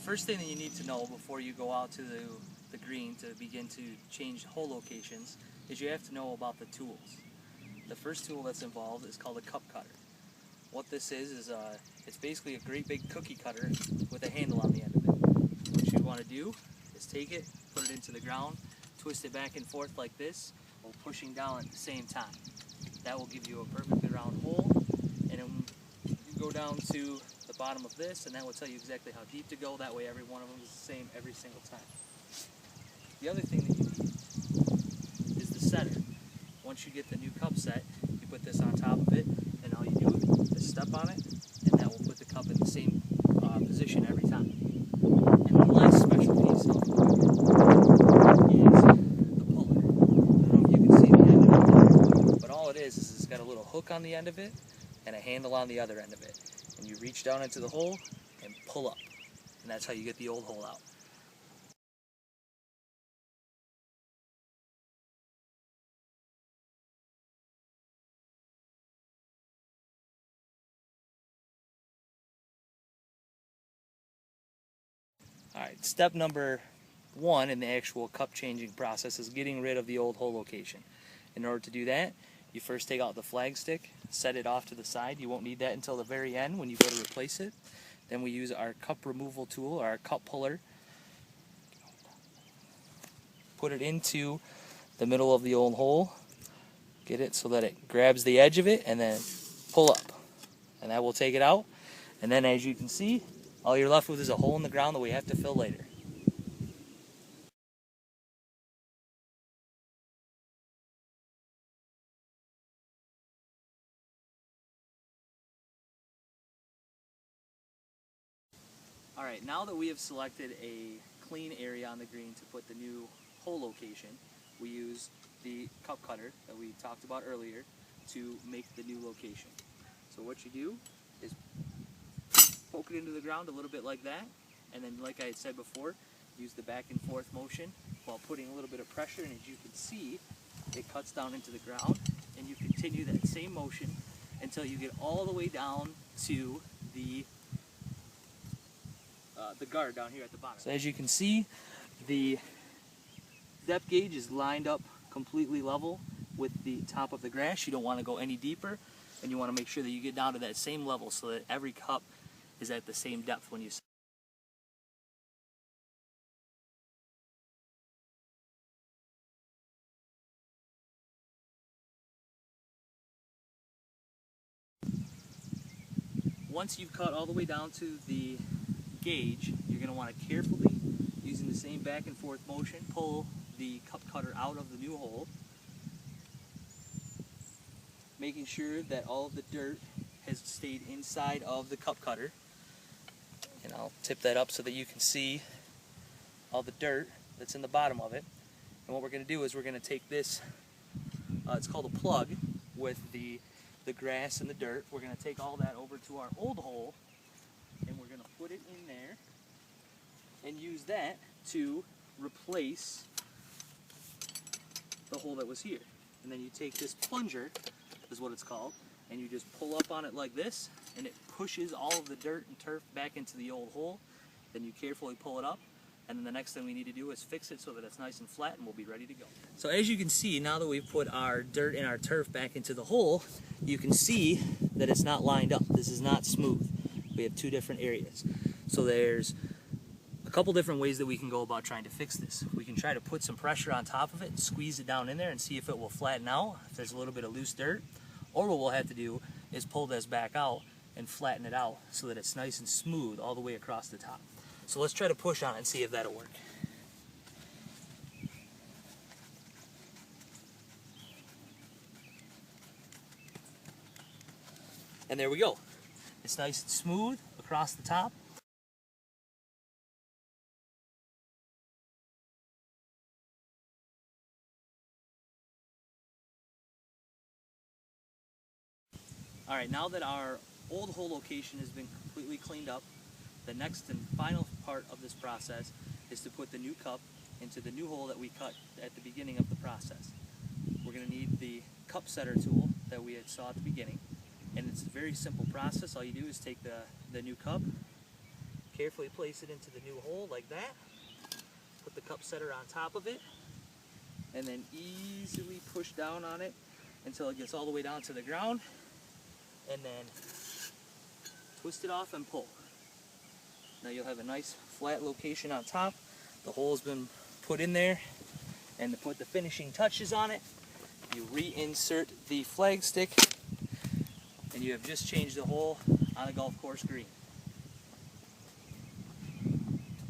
first thing that you need to know before you go out to the green to begin to change hole locations is you have to know about the tools. The first tool that's involved is called a cup cutter. What this is it's basically a great big cookie cutter with a handle on the end of it. What you want to do is take it, put it into the ground, twist it back and forth like this while pushing down at the same time. That will give you a perfectly round hole, and then you go down to the bottom of this, and that will tell you exactly how deep to go. That way every one of them is the same every single time. The other thing that you need is the setter. Once you get the new cup set, you put this on top of it, and all you do is step on it, and that will put the cup in the same position every time. And the last special piece of equipment is the puller. I don't know if you can see the end of it, but all it is it's got a little hook on the end of it and a handle on the other end of it. And you reach down into the hole and pull up, and that's how you get the old hole out. Alright, step number 1 in the actual cup changing process is getting rid of the old hole location. In order to do that, you first take out the flag stick, set it off to the side. You won't need that until the very end when you go to replace it. Then we use our cup removal tool, our cup puller. Put it into the middle of the old hole. Get it so that it grabs the edge of it, and then pull up. And that will take it out. And then as you can see, all you're left with is a hole in the ground that we have to fill later. Alright, now that we have selected a clean area on the green to put the new hole location, we use the cup cutter that we talked about earlier to make the new location. So what you do is poke it into the ground a little bit like that, and then like I had said before, use the back and forth motion while putting a little bit of pressure, and as you can see, it cuts down into the ground, and you continue that same motion until you get all the way down to the guard down here at the bottom. So as you can see, the depth gauge is lined up completely level with the top of the grass. You don't want to go any deeper, and you want to make sure that you get down to that same level so that every cup is at the same depth when you set. Once you've cut all the way down to the gauge, you're going to want to carefully, using the same back and forth motion, pull the cup cutter out of the new hole, making sure that all of the dirt has stayed inside of the cup cutter. And I'll tip that up so that you can see all the dirt that's in the bottom of it. And what we're going to do is we're going to take this, it's called a plug, with the grass and the dirt. We're going to take all that over to our old hole, and we're going to put it in there and use that to replace the hole that was here. And then you take this plunger, is what it's called, and you just pull up on it like this, and it pushes all of the dirt and turf back into the old hole. Then you carefully pull it up, and then the next thing we need to do is fix it so that it's nice and flat, and we'll be ready to go. So as you can see, now that we've put our dirt and our turf back into the hole, you can see that it's not lined up. This is not smooth. We have two different areas. So there's a couple different ways that we can go about trying to fix this. We can try to put some pressure on top of it and squeeze it down in there and see if it will flatten out, if there's a little bit of loose dirt. Or what we'll have to do is pull this back out and flatten it out so that it's nice and smooth all the way across the top. So let's try to push on it and see if that'll work. And there we go. It's nice and smooth across the top. Alright, now that our old hole location has been completely cleaned up, the next and final part of this process is to put the new cup into the new hole that we cut at the beginning of the process. We're going to need the cup setter tool that we had saw at the beginning, and it's a very simple process. All you do is take the new cup, Carefully place it into the new hole like that. Put the cup setter on top of it, and then easily push down on it until it gets all the way down to the ground, and then twist it off and pull. Now you'll have a nice flat location on top. The hole's been put in there, and to put the finishing touches on it, you reinsert the flag stick, and you have just changed the hole on a golf course green.